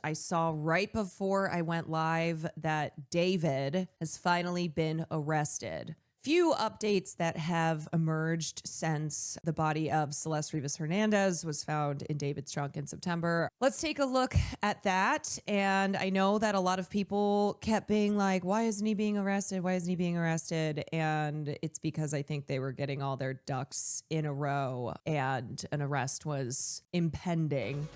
I saw right before I went live that David has finally been arrested. Few updates that have emerged since the body of Celeste Rivas Hernandez was found in David's trunk in September. Let's take a look at that. And I know that a lot of people kept being like, why isn't he being arrested? Why isn't he being arrested? And it's because I think they were getting all their ducks in a row and an arrest was impending.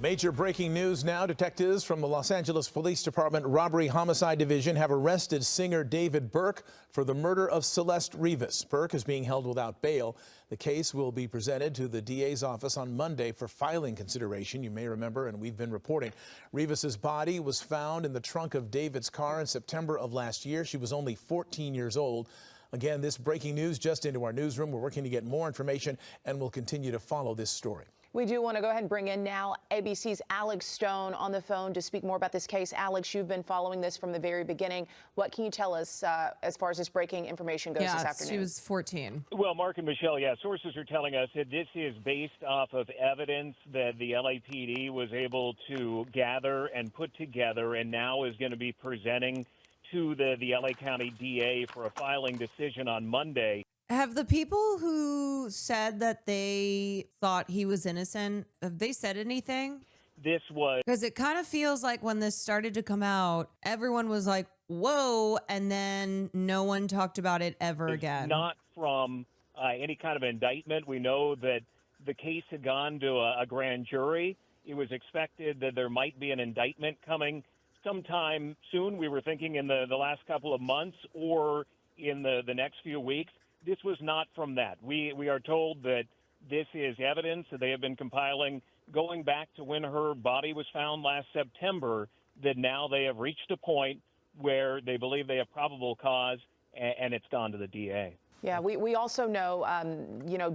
Major breaking news now. Detectives from the Los Angeles Police Department Robbery Homicide Division have arrested singer David Burke for the murder of Celeste Rivas. Burke is being held without bail. The case will be presented to the DA's office on Monday for filing consideration. You may remember, and we've been reporting, Rivas's body was found in the trunk of David's car in September of last year. She was only 14 years old. Again, this breaking news just into our newsroom. We're working to get more information, and we'll continue to follow this story. We do want to go ahead and bring in now ABC's Alex Stone on the phone to speak more about this case. Alex, you've been following this from the very beginning. What can you tell us as far as this breaking information goes this afternoon? She was 14. Well, Mark and Michelle, sources are telling us that this is based off of evidence that the LAPD was able to gather and put together and now is going to be presenting to the LA County DA for a filing decision on Monday. Have the people who said that they thought he was innocent, have they said anything? This was... Because it kind of feels like when this started to come out, everyone was like, whoa, and then no one talked about it ever again. Not from any kind of indictment. We know that the case had gone to a grand jury. It was expected that there might be an indictment coming sometime soon. We were thinking in the last couple of months or in the next few weeks. This was not from that. We are told that this is evidence that they have been compiling going back to when her body was found last September, that now they have reached a point where they believe they have probable cause, and it's gone to the DA. Yeah, we also know,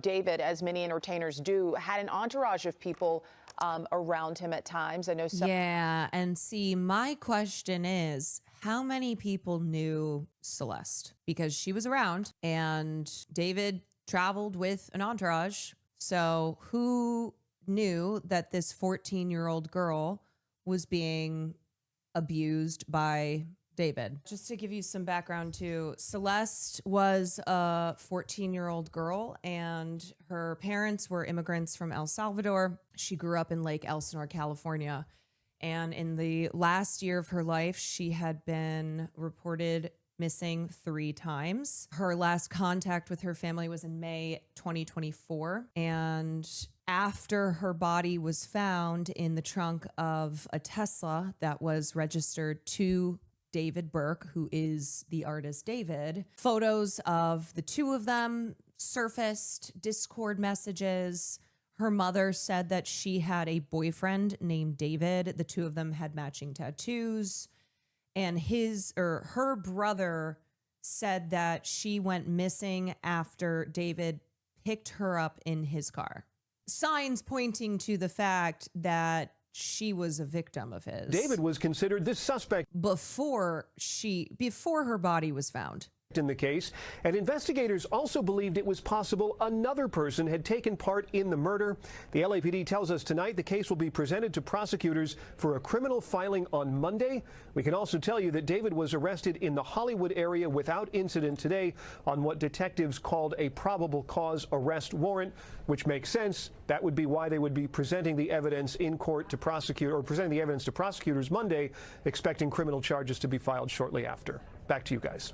David, as many entertainers do, had an entourage of people around him at times. I know some. Yeah, and see, my question is, how many people knew Celeste? Because she was around, and David traveled with an entourage. So who knew that this 14-year-old girl was being abused by David? Just to give you some background too, Celeste was a 14-year-old girl and her parents were immigrants from El Salvador. She grew up in Lake Elsinore, California. And in the last year of her life, she had been reported missing 3 times. Her last contact with her family was in May 2024. And after her body was found in the trunk of a Tesla that was registered to David Burke, who is the artist David, photos of the two of them surfaced, Discord messages. Her mother said that she had a boyfriend named David. The two of them had matching tattoos. And her brother said that she went missing after David picked her up in his car. Signs pointing to the fact that she was a victim of his. David was considered the suspect before her body was found in the case, and investigators also believed it was possible another person had taken part in the murder. The LAPD tells us tonight the case will be presented to prosecutors for a criminal filing on Monday. We can also tell you that David was arrested in the Hollywood area without incident today on what detectives called a probable cause arrest warrant, which makes sense. That would be why they would be presenting the evidence in court to prosecute, or presenting the evidence to prosecutors Monday, expecting criminal charges to be filed shortly after. Back to you guys.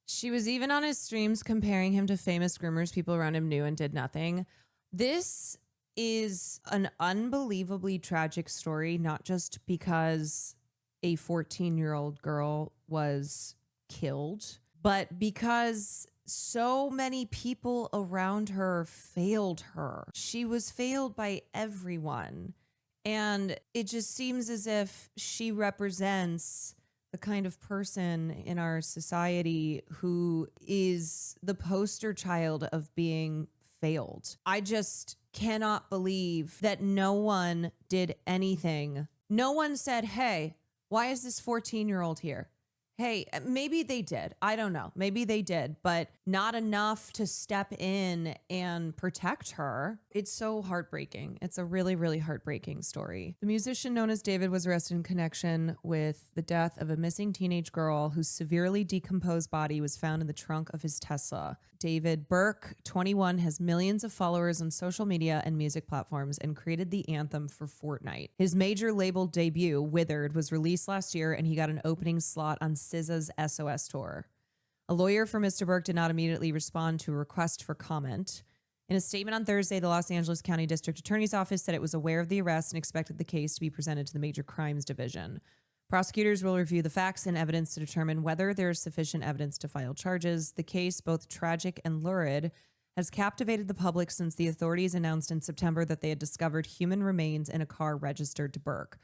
She was even on his streams comparing him to famous groomers people around him knew and did nothing. This is an unbelievably tragic story, not just because a 14-year-old girl was killed, but because so many people around her failed her. She was failed by everyone. And it just seems as if she represents the kind of person in our society who is the poster child of being failed. I just cannot believe that no one did anything. No one said, hey, why is this 14-year-old here? Hey, maybe they did. I don't know. Maybe they did, but not enough to step in and protect her. It's so heartbreaking. It's a really, really heartbreaking story. The musician known as David was arrested in connection with the death of a missing teenage girl whose severely decomposed body was found in the trunk of his Tesla. David Burke, 21, has millions of followers on social media and music platforms and created the anthem for Fortnite. His major label debut, Withered, was released last year, and he got an opening slot on SZA's SOS tour. A lawyer for Mr. Burke did not immediately respond to a request for comment. In a statement on Thursday, the Los Angeles County District Attorney's Office said it was aware of the arrest and expected the case to be presented to the Major Crimes Division. Prosecutors will review the facts and evidence to determine whether there is sufficient evidence to file charges. The case, both tragic and lurid, has captivated the public since the authorities announced in September that they had discovered human remains in a car registered to Burke.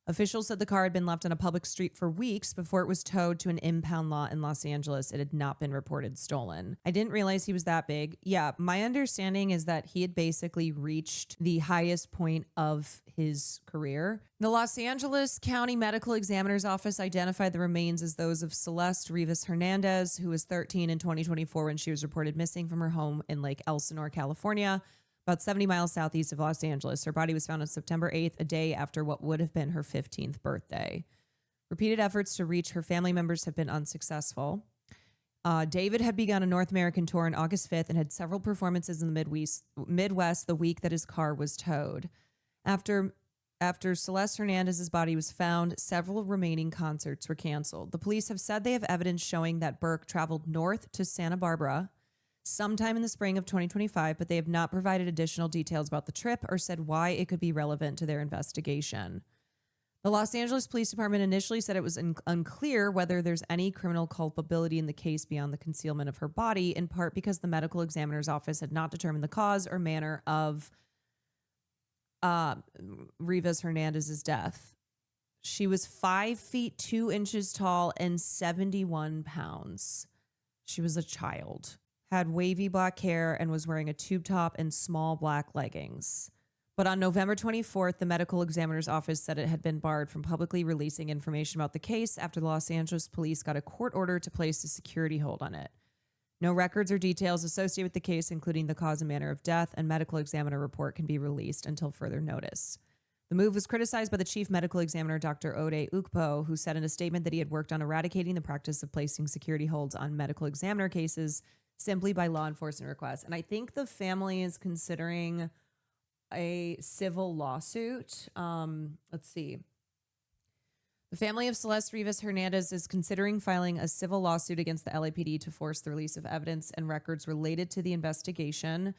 Officials said the car had been left on a public street for weeks before it was towed to an impound lot in Los Angeles. It had not been reported stolen. I didn't realize he was that big. Yeah, my understanding is that he had basically reached the highest point of his career. The Los Angeles County Medical Examiner's Office identified the remains as those of Celeste Rivas Hernandez, who was 13 in 2024 when she was reported missing from her home in Lake Elsinore, California, about 70 miles southeast of Los Angeles. Her body was found on September 8th, a day after what would have been her 15th birthday. Repeated efforts to reach her family members have been unsuccessful. David had begun a North American tour on August 5th and had several performances in the Midwest the week that his car was towed. After Celeste Hernandez's body was found, several remaining concerts were canceled. The police have said they have evidence showing that Burke traveled north to Santa Barbara sometime in the spring of 2025, but they have not provided additional details about the trip or said why it could be relevant to their investigation. The Los Angeles Police Department initially said it was unclear whether there's any criminal culpability in the case beyond the concealment of her body, in part because the medical examiner's office had not determined the cause or manner of Rivas Hernandez's death. She was 5 feet 2 inches tall and 71 pounds. She was a child, had wavy black hair, and was wearing a tube top and small black leggings. But on November 24th, the medical examiner's office said it had been barred from publicly releasing information about the case after the Los Angeles police got a court order to place a security hold on it. No records or details associated with the case, including the cause and manner of death and medical examiner report, can be released until further notice. The move was criticized by the chief medical examiner, Dr. Ode Ukpo, who said in a statement that he had worked on eradicating the practice of placing security holds on medical examiner cases simply by law enforcement requests. And I think the family is considering a civil lawsuit. Let's see. The family of Celeste Rivas Hernandez is considering filing a civil lawsuit against the LAPD to force the release of evidence and records related to the investigation.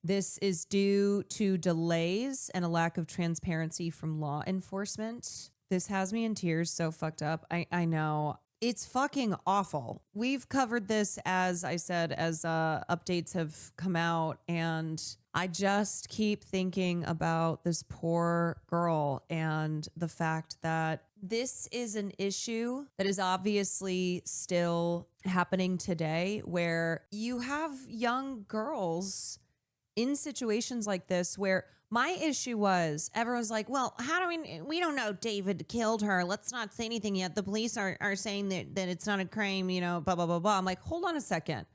This is due to delays and a lack of transparency from law enforcement. This has me in tears, so fucked up. I know. It's fucking awful. We've covered this, as I said, as updates have come out, and I just keep thinking about this poor girl and the fact that this is an issue that is obviously still happening today, where you have young girls in situations like this where my issue was everyone's like, well, how do we don't know David killed her. Let's not say anything yet. The police are saying that it's not a crime, blah, blah, blah, blah. I'm like, hold on a second.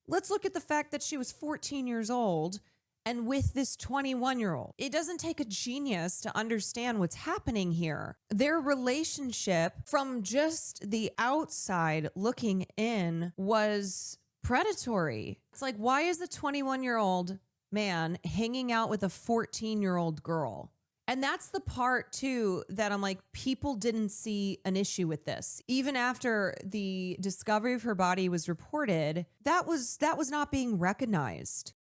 Let's look at the fact that she was 14 years old and with this 21-year-old. It doesn't take a genius to understand what's happening here. Their relationship, from just the outside looking in, was predatory. It's like, why is the 21-year-old man hanging out with a 14-year-old girl? And that's the part too that I'm like, people didn't see an issue with this. Even after the discovery of her body was reported, that was not being recognized.